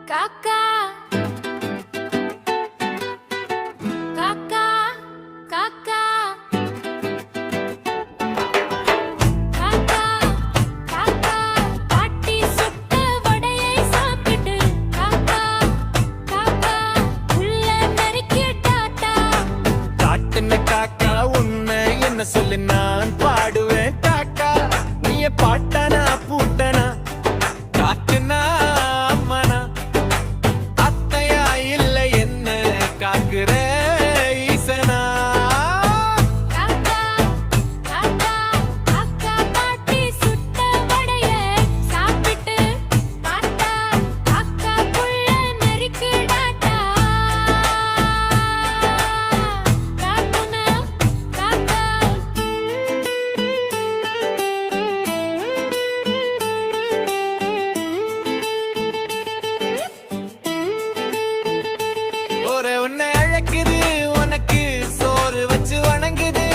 காக்கா காக்கா காக்கா காக்கா காக்கா பாட்டி சுட்ட வடையை சாப்பிட்டு காக்கா காக்கா உள்ள நரிக்கு டாட்டா காட்டுன காக்கா உன்னை என்ன சொல்லி நான் பாடுவேன் காக்கா நீய பாட்டனா பூட்டனா காட்டுனா அம்மனா அத்தையா இல்ல என்ன காக்குற ஈசனா காக்கா காக்கா காக்கா பாட்டி சுட்ட வடையை சாப்பிட்டு காக்கா காக்கா உள்ள நரிக்கு டாட்டா காட்டுனா காக்கா ஒரு உன்னை அழைக்குது உனக்கு சோறு வச்சு வணங்குது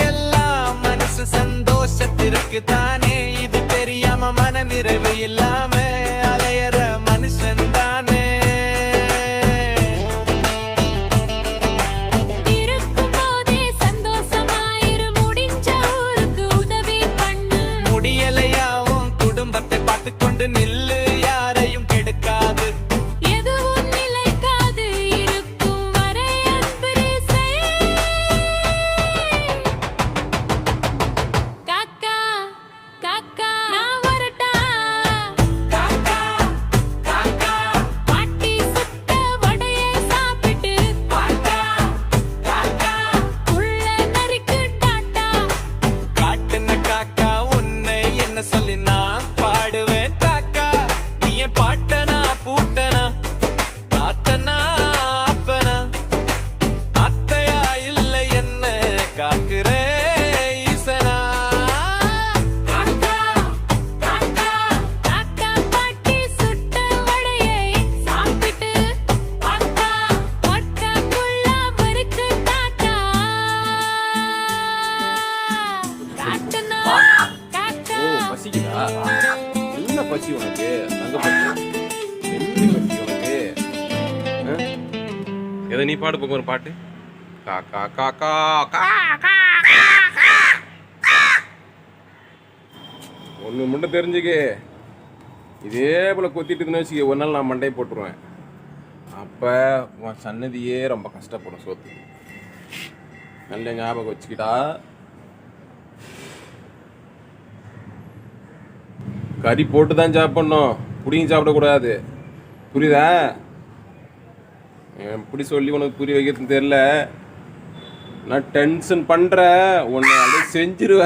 எல்லாம் மனசு சந்தோஷத்திற்கு தானே இது தெரியாம மன நிறைவு இல்லாம அலையற மனுஷன் தானே இருக்கும்போதே சந்தோஷமாயிரு முடிஞ்ச ஊருக்கு உதவி பண்ணு முடியலையாவும் குடும்பத்தை பார்த்து கொண்டு நில்லு யாரையும் கெடுக்காது எதுவும் நிலைக்காது இருக்கும் வரை அன்பு செய் காக்கா காக்கா நான் வரட்டா காக்கா காக்கா பாட்டி சுட்ட வடையை சாப்பிட்டு காக்கா காக்கா உள்ள நரிக்கு டாட்டா காட்டுன காக்கா உன்னை என்ன சொல்லி நான் பாடுவேன் காக்கா நீ என் பாட்டனா பூட்டனா காத்தனா அப்பனா அத்தையா இல்ல என்ன காக்குற ஈசனா காக்கா காக்கா காக்கா பாட்டி சுட்ட வடையை சாப்பிட்டு காக்கா காக்காக்குள்ள மருக்கு டாட்டா காட்டுனா காக்கா பசிக்குதா? என்ன பசி உனக்கு? தங்க பசி. என்ன பசி உனக்கு? எதை நீ பாடு போங்க ஒரு பாட்டு காக்கா காக்கா கா ஒன்று மட்டும் தெரிஞ்சுக்க இதே போல் கொத்திட்டுன்னு வச்சுக்க ஒரு நாள் நான் மண்டையை போட்டுருவேன் அப்போ உன் சன்னதியே ரொம்ப கஷ்டப்படும் சோத்து நல்ல ஞாபகம் வச்சுக்கிட்டா கறி போட்டு தான் சாப்பிட்ணும் புடியும் சாப்பிடக்கூடாது புரியுதா எப்படி சொல்லி உனக்கு புரிய வைக்கிறதுன்னு தெரியல நான் டென்ஷன் பண்ணுற உன்னை அப்படியே செஞ்சிருவேன்